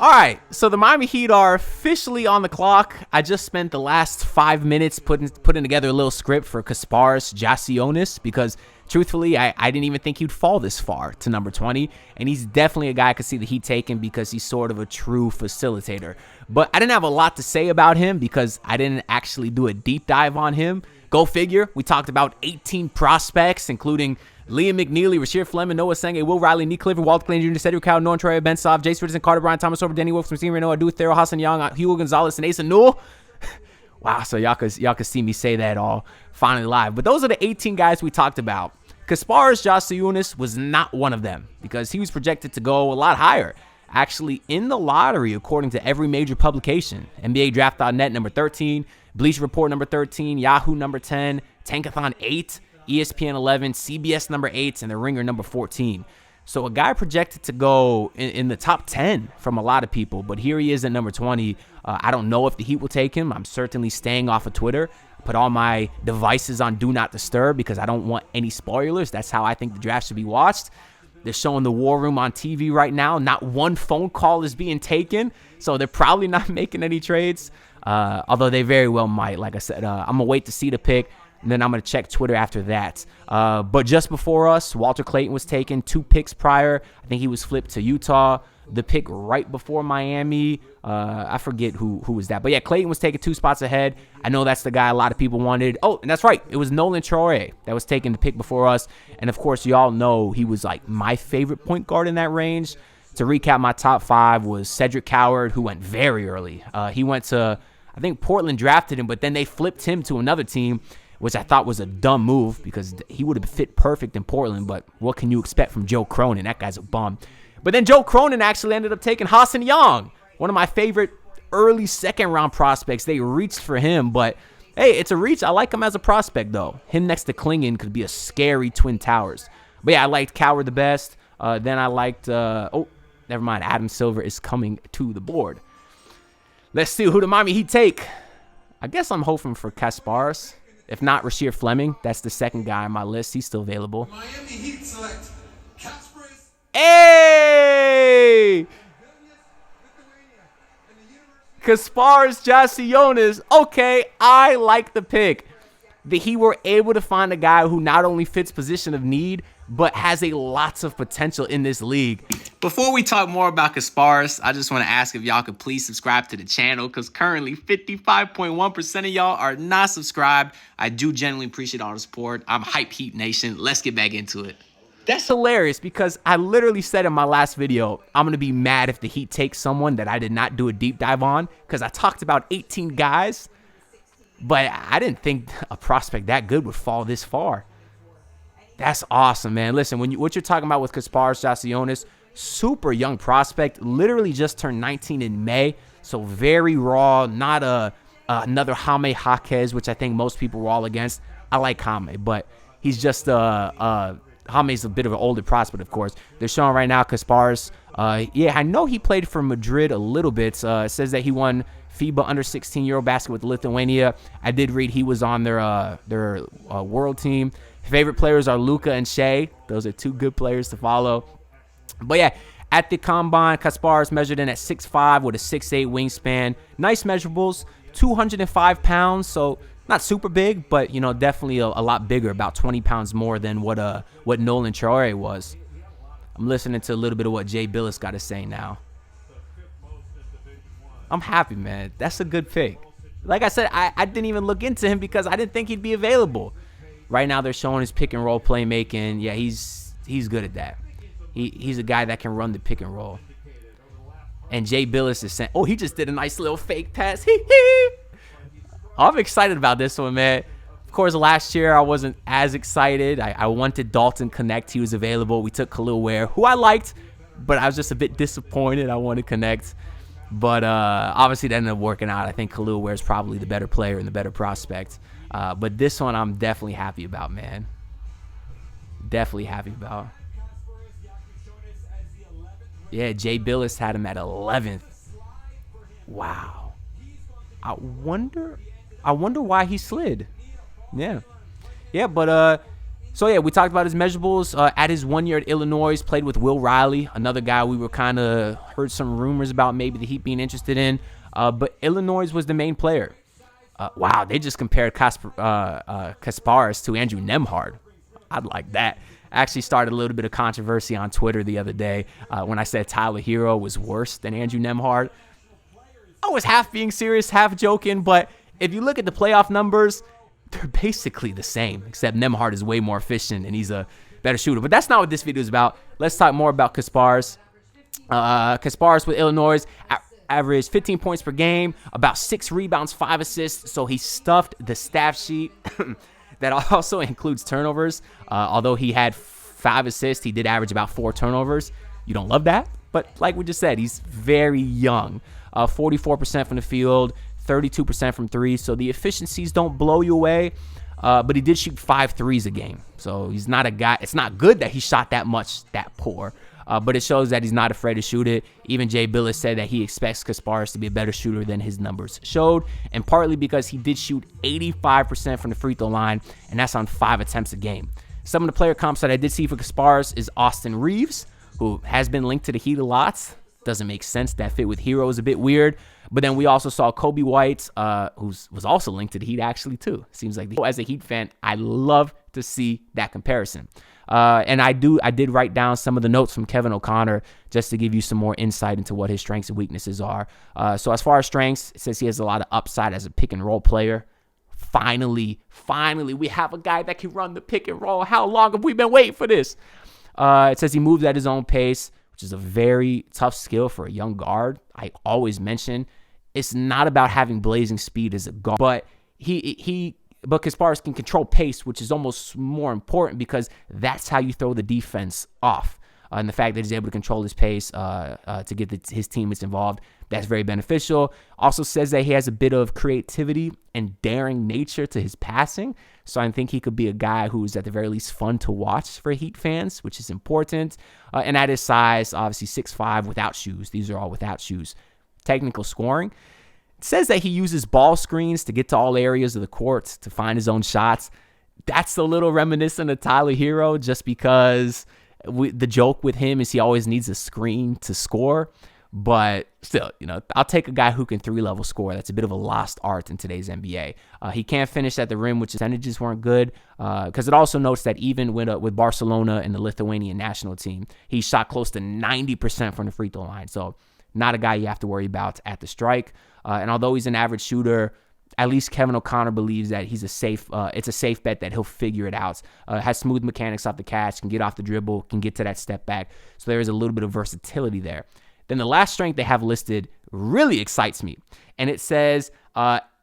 All right, so the Miami Heat are officially on the clock. I just spent the last 5 minutes putting together a little script for Kasparas Jakucionis because, truthfully, I didn't even think he'd fall this far to number 20, and he's definitely a guy I could see the Heat taking because he's sort of a true facilitator. But I didn't have a lot to say about him because I didn't actually do a deep dive on him. Go figure. We talked about 18 prospects, including Liam McNeely, Rasheed Fleming, Noah Senge, Will Riley, Nick Clifford, Walter Clayton Jr., Cedric Cowell, Norton Troy, Ben Sov, Jace Richardson, Carter Bryant, Thomas Over, Danny Wolf, Steve Reno, Adu Thero, Hassan Young, Hugo Gonzalez, and Asa Newell. Wow, so y'all could see me say that all finally live. But those are the 18 guys we talked about. Kasparas Jakucionis was not one of them because he was projected to go a lot higher. Actually, in the lottery, according to every major publication, NBA Draft.net number 13, Bleacher Report number 13, Yahoo number 10, Tankathon 8, ESPN 11, CBS number 8, and The Ringer number 14. So a guy projected to go in the top 10 from a lot of people, but here he is at number 20. I don't know if the Heat will take him. I'm certainly staying off of Twitter. Put all my devices on Do Not Disturb because I don't want any spoilers. That's how I think the draft should be watched. They're showing the War Room on TV right now. Not one phone call is being taken, so they're probably not making any trades, although they very well might. Like I said, I'm going to wait to see the pick. And then I'm going to check Twitter after that. But just before us, Walter Clayton was taken 2 picks prior. I think he was flipped to Utah. The pick right before Miami, I forget who was that. But yeah, Clayton was taken 2 spots ahead. I know that's the guy a lot of people wanted. Oh, and that's right. It was Nolan Traore that was taking the pick before us. And, of course, you all know he was like my favorite point guard in that range. To recap, my top 5 was Cedric Coward, who went very early. He went to, I think Portland drafted him, but then they flipped him to another team, which I thought was a dumb move because he would have fit perfect in Portland. But what can you expect from Joe Cronin? That guy's a bum. But then Joe Cronin actually ended up taking Hassan Young, one of my favorite early second-round prospects. They reached for him, but, hey, it's a reach. I like him as a prospect, though. Him next to Klingon could be a scary Twin Towers. But, yeah, I liked Coward the best. Then I liked, never mind. Adam Silver is coming to the board. Let's see who the Miami Heat take. I guess I'm hoping for Kasparas. If not, Rasheed Fleming. That's the second guy on my list. He's still available. Miami Heat select Kasparas. Hey! Kasparas Jakucionis. Okay, I like the pick. The Heat were able to find a guy who not only fits position of need, but has a lots of potential in this league. Before we talk more about Kasparas, I just want to ask if y'all could please subscribe to the channel because currently 55.1% of y'all are not subscribed. I do genuinely appreciate all the support. I'm Hype Heat Nation. Let's get back into it. That's hilarious because I literally said in my last video, I'm going to be mad if the Heat takes someone that I did not do a deep dive on because I talked about 18 guys, but I didn't think a prospect that good would fall this far. That's awesome, man. Listen, what you're talking about with Kasparas Jakucionis, super young prospect, literally just turned 19 in May, so very raw, not another Jaime Jaquez, which I think most people were all against. I like Jaime, but he's just Jaime's a bit of an older prospect, of course. They're showing right now Kasparas. Yeah, I know he played for Madrid a little bit. It says that he won FIBA under 16 Eurobasket with Lithuania. I did read he was on their world team. Favorite players are Luka and Shea. Those are 2 good players to follow. But yeah, at the combine, Kasparas measured in at 6'5" with a 6'8" wingspan. Nice measurables, 205 pounds, so not super big, but you know, definitely a lot bigger, about 20 pounds more than what Nolan Traore was. I'm listening to a little bit of what Jay Billis got to say now. I'm happy, man. That's a good pick. Like I said, I didn't even look into him because I didn't think he'd be available. Right now, they're showing his pick and roll playmaking. Yeah, he's good at that. He's a guy that can run the pick and roll. And Jay Billis is saying, oh, he just did a nice little fake pass. I'm excited about this one, man. Of course, last year I wasn't as excited. I wanted Dalton Connect. He was available. We took Khalil Ware, who I liked, but I was just a bit disappointed. I wanted Connect. But obviously, that ended up working out. I think Khalil Ware is probably the better player and the better prospect. But this one I'm definitely happy about, man. Definitely happy about. Yeah, Jay Billis had him at 11th. Wow. I wonder why he slid. Yeah. Yeah, but So, yeah, we talked about his measurables. At his 1 year at Illinois, played with Will Riley, another guy we were kind of heard some rumors about maybe the Heat being interested in. But Illinois was the main player. Wow, they just compared Kasparas to Andrew Nembhard. I'd like that. I actually started a little bit of controversy on Twitter the other day when I said Tyler Hero was worse than Andrew Nembhard. I was half being serious, half joking, but if you look at the playoff numbers, they're basically the same, except Nembhard is way more efficient and he's a better shooter. But that's not what this video is about. Let's talk more about Kasparas. Kasparas with Illinois averaged 15 points per game, about 6 rebounds, 5 assists. So he stuffed the stat sheet. That also includes turnovers. Although he had 5 assists, he did average about 4 turnovers. You don't love that, but like we just said, he's very young. 44% from the field, 32% from 3, so the efficiencies don't blow you away, but he did shoot 5 threes a game, so he's not a guy. It's not good that he shot that much that poor, but it shows that he's not afraid to shoot it. Even Jay Billis said that he expects Kasparas to be a better shooter than his numbers showed, and partly because he did shoot 85% from the free throw line, and that's on 5 attempts a game. Some of the player comps that I did see for Kasparas is Austin Reeves, who has been linked to the Heat a lot. Doesn't make sense. That fit with Hero is a bit weird. But then we also saw Kobe White, who was also linked to the Heat actually too. Seems like as a Heat fan, I love to see that comparison. And I did write down some of the notes from Kevin O'Connor just to give you some more insight into what his strengths and weaknesses are. So as far as strengths, it says he has a lot of upside as a pick and roll player. Finally, we have a guy that can run the pick and roll. How long have we been waiting for this? It says he moves at his own pace, which is a very tough skill for a young guard. I always mention it's not about having blazing speed as a guard, but but Kasparas can control pace, which is almost more important because that's how you throw the defense off. And the fact that he's able to control his pace to get his teammates involved, that's very beneficial. Also says that he has a bit of creativity and daring nature to his passing. So I think he could be a guy who's at the very least fun to watch for Heat fans, which is important. And at his size, obviously 6'5", without shoes. These are all without shoes. Technical scoring. It says that he uses ball screens to get to all areas of the court to find his own shots. That's a little reminiscent of Tyler Hero just because the joke with him is he always needs a screen to score. But still, I'll take a guy who can 3-level score. That's a bit of a lost art in today's NBA. He can't finish at the rim, which percentages weren't good. Because it also notes that even with Barcelona and the Lithuanian national team, he shot close to 90% from the free throw line. So not a guy you have to worry about at the strike. And although he's an average shooter, at least Kevin O'Connor believes that he's it's a safe bet that he'll figure it out. Has smooth mechanics off the catch, can get off the dribble, can get to that step back. So there is a little bit of versatility there. Then the last strength they have listed really excites me. And it says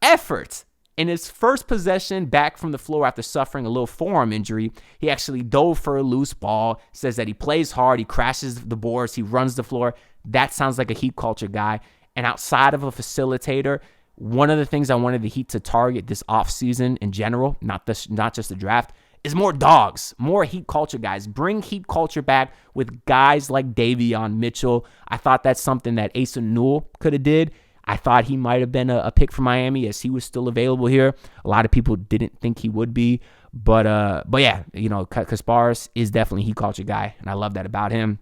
effort. In his first possession back from the floor after suffering a little forearm injury, he actually dove for a loose ball. Says that he plays hard, he crashes the boards, he runs the floor. That sounds like a Heat culture guy. And outside of a facilitator, one of the things I wanted the Heat to target this offseason in general, not just the draft, is more dogs, more Heat culture guys. Bring Heat culture back with guys like Davion Mitchell. I thought that's something that Asa Newell could have did. I thought he might have been a pick for Miami as he was still available here. A lot of people didn't think he would be. But yeah, Kasparas is definitely a Heat culture guy, and I love that about him.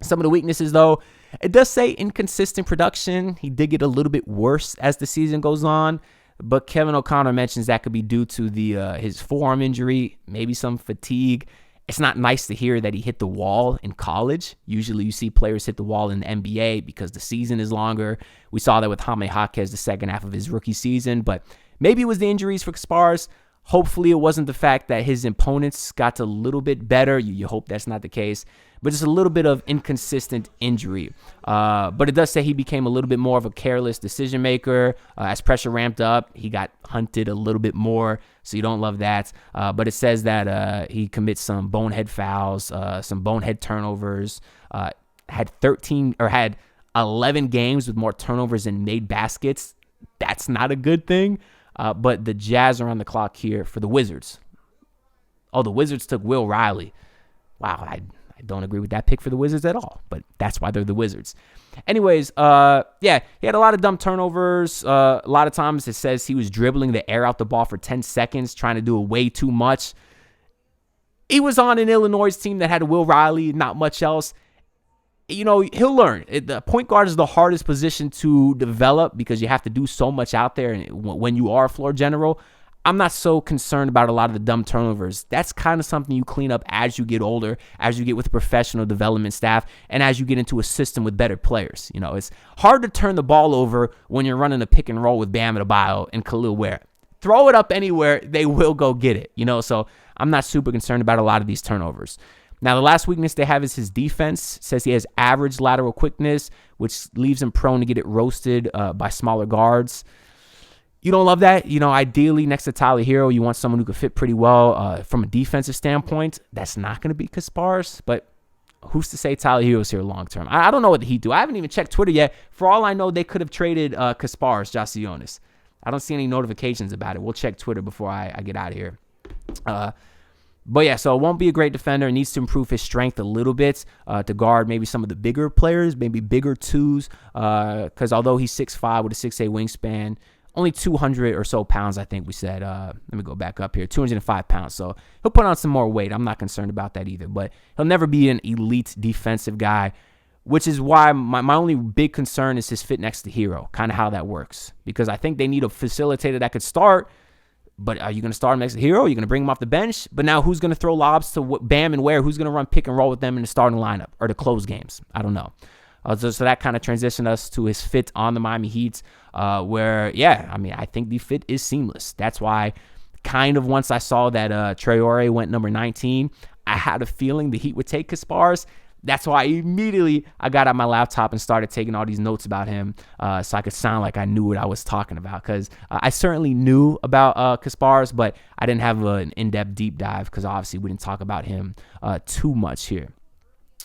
Some of the weaknesses, though, it does say inconsistent production. He did get a little bit worse as the season goes on, but Kevin O'Connor mentions that could be due to his forearm injury, maybe some fatigue. It's not nice to hear that he hit the wall in college. Usually you see players hit the wall in the NBA because the season is longer. We saw that with Jaime Jaquez the second half of his rookie season, but maybe it was the injuries for Kasparas. Hopefully it wasn't the fact that his opponents got a little bit better. You hope that's not the case. But just a little bit of inconsistent injury. But it does say he became a little bit more of a careless decision maker. As pressure ramped up, he got hunted a little bit more. So you don't love that. But it says that he commits some bonehead fouls, some bonehead turnovers. Had 11 games with more turnovers than made baskets. That's not a good thing. But the Jazz are on the clock here for the Wizards. Oh, the Wizards took Will Riley. Wow, I don't agree with that pick for the Wizards at all, but that's why they're the Wizards. Anyways, yeah, he had a lot of dumb turnovers. A lot of times it says he was dribbling the air out the ball for 10 seconds, trying to do way too much. He was on an Illinois team that had Will Riley, not much else. He'll learn. The point guard is the hardest position to develop because you have to do so much out there when you are a floor general. I'm not so concerned about a lot of the dumb turnovers. That's kind of something you clean up as you get older, as you get with professional development staff, and as you get into a system with better players. It's hard to turn the ball over when you're running a pick and roll with Bam Adebayo and Khalil Ware. Throw it up anywhere, they will go get it. So I'm not super concerned about a lot of these turnovers. Now, the last weakness they have is his defense. It says he has average lateral quickness, which leaves him prone to get it roasted by smaller guards. You don't love that. Ideally, next to Tyler Hero, you want someone who could fit pretty well from a defensive standpoint. That's not going to be Kasparas, but who's to say Tyler Hero's here long term? I don't know what the Heat do. I haven't even checked Twitter yet. For all I know, they could have traded Kasparas, Jakucionis. I don't see any notifications about it. We'll check Twitter before I get out of here. But yeah, so it won't be a great defender. It needs to improve his strength a little bit to guard maybe some of the bigger players, maybe bigger twos. Because although he's 6'5" with a 6'8" wingspan, only 200 or so pounds, I think we said. Let me go back up here. 205 pounds. So he'll put on some more weight. I'm not concerned about that either. But he'll never be an elite defensive guy, which is why my only big concern is his fit next to Hero, kind of how that works. Because I think they need a facilitator that could start. But are you going to start him next to Hero? Are you going to bring him off the bench? But now who's going to throw lobs to Bam and Ware? Who's going to run pick and roll with them in the starting lineup or to close games? I don't know. So that kind of transitioned us to his fit on the Miami Heat where, I think the fit is seamless. That's why kind of once I saw that Traore went number 19, I had a feeling the Heat would take Kasparas. That's why immediately I got out my laptop and started taking all these notes about him so I could sound like I knew what I was talking about. Because I certainly knew about Kasparas, but I didn't have an in-depth deep dive because obviously we didn't talk about him too much here.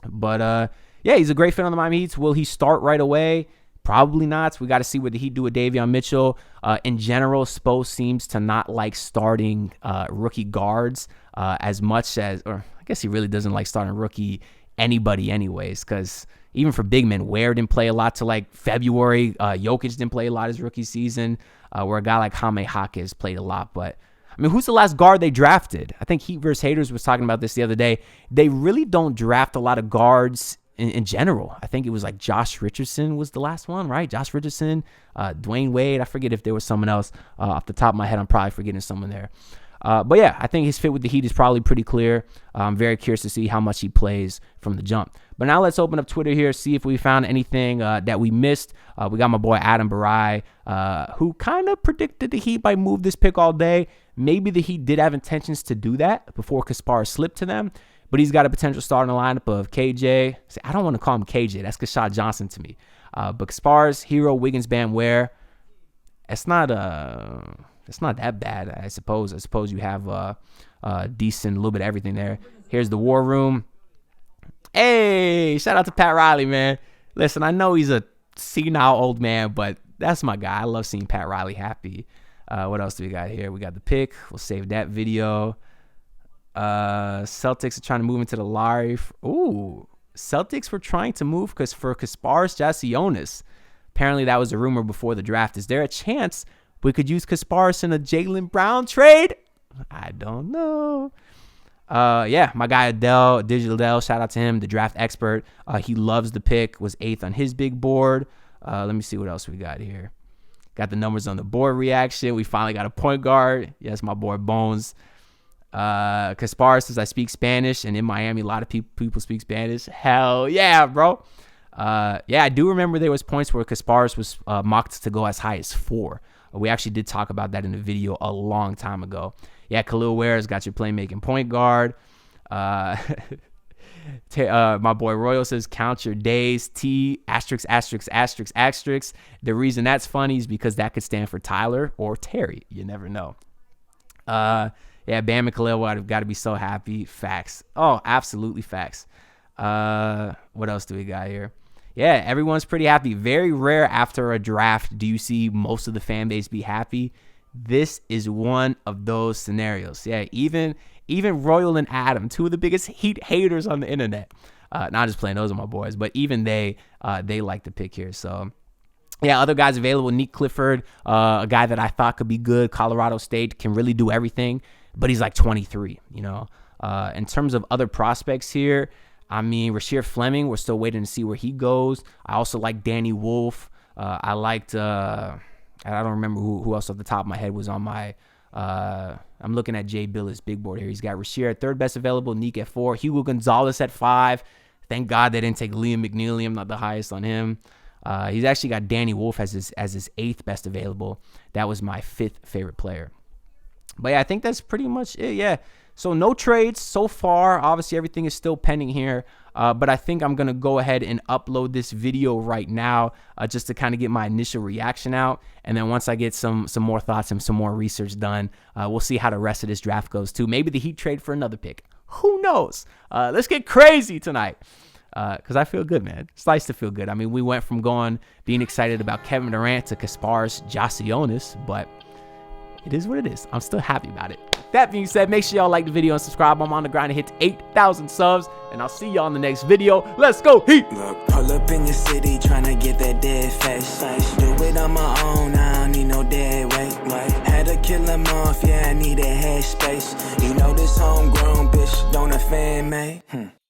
But he's a great fit on the Miami Heat. Will he start right away? Probably not. We got to see what the Heat do with Davion Mitchell. In general, Spo seems to not like starting rookie guards as much as, or I guess he really doesn't like starting rookie anybody anyways, because even for big men, Ware didn't play a lot till like February. Jokic didn't play a lot his rookie season, where a guy like Jaime Jaquez played a lot. But I mean, who's the last guard they drafted? I think Heat vs. Haters was talking about this the other day. They really don't draft a lot of guards in general. I think it was like Josh Richardson was the last one, right? Josh Richardson, Dwayne Wade. I forget if there was someone else off the top of my head. I'm probably forgetting someone there. But yeah, I think his fit with the Heat is probably pretty clear. I'm very curious to see how much he plays from the jump. But now let's open up Twitter here, see if we found anything that we missed. We got my boy Adam Barai, who kind of predicted the Heat might move this pick all day. Maybe the Heat did have intentions to do that before Kasparas slipped to them. But he's got a potential starting lineup of KJ. I don't want to call him KJ. That's Kashad Johnson to me. But Kasparas, Hero, Wiggins, Bam, Ware. It's not that bad, I suppose. I suppose you have a decent little bit of everything there. Here's the War Room. Hey, shout out to Pat Riley, man. Listen, I know he's a senile old man, but that's my guy. I love seeing Pat Riley happy. What else do we got here? We got the pick. We'll save that video. Celtics are trying to move into the lottery. Celtics were trying to move because for Kasparas, Jakucionis. Apparently that was a rumor before the draft. Is there a chance we could use Kasparas in a Jaylen Brown trade? I don't know. My guy Adele, Digital Adele, shout out to him, the draft expert. He loves the pick, was 8th on his big board. Let me see what else we got here. Got the numbers on the board reaction. We finally got a point guard. Yes, my boy Bones. Kasparas says, I speak Spanish, and in Miami, a lot of people speak Spanish. Hell yeah, bro. I do remember there was points where Kasparas was mocked to go as high as 4. We actually did talk about that in a video a long time ago. Yeah, Khalil Ware has got your playmaking point guard. My boy Royal says, count your days, T, asterisk, asterisk, asterisk, asterisk. The reason that's funny is because that could stand for Tyler or Terry. You never know. Bam and Khalil would have got to be so happy. Facts. Oh, absolutely facts. What else do we got here? Yeah, everyone's pretty happy. Very rare after a draft do you see most of the fan base be happy. This is one of those scenarios. Yeah, even Royal and Adam, two of the biggest Heat haters on the internet. Not just playing, those are my boys, but even they like the pick here. So yeah, other guys available. Nick Clifford, a guy that I thought could be good. Colorado State, can really do everything, but he's like 23, you know. In terms of other prospects here, I mean, Rasheer Fleming, we're still waiting to see where he goes. I also like Danny Wolf. I liked, I don't remember who else off the top of my head was on my, I'm looking at Jay Billis' big board here. He's got Rasheer at third best available, Neek at 4, Hugo Gonzalez at 5. Thank God they didn't take Liam McNeely. I'm not the highest on him. He's actually got Danny Wolf as his 8th best available. That was my 5th favorite player. But yeah, I think that's pretty much it. Yeah. So no trades so far. Obviously, everything is still pending here. But I think I'm going to go ahead and upload this video right now just to kind of get my initial reaction out. And then once I get some more thoughts and some more research done, we'll see how the rest of this draft goes too. Maybe the Heat trade for another pick. Who knows? Let's get crazy tonight. Because I feel good, man. It's nice to feel good. I mean, we went from being excited about Kevin Durant to Kasparas, Jakucionis, but it is what it is. I'm still happy about it. That being said, make sure y'all like the video and subscribe. I'm on the grind to hit 8,000 subs, and I'll see y'all in the next video. Let's go, Heat! Look, pull up in your city, tryna get that dead face. Do it on my own, I don't need no dead weight. Had to kill him off, yeah, I need a head space. You know this homegrown bitch don't offend me.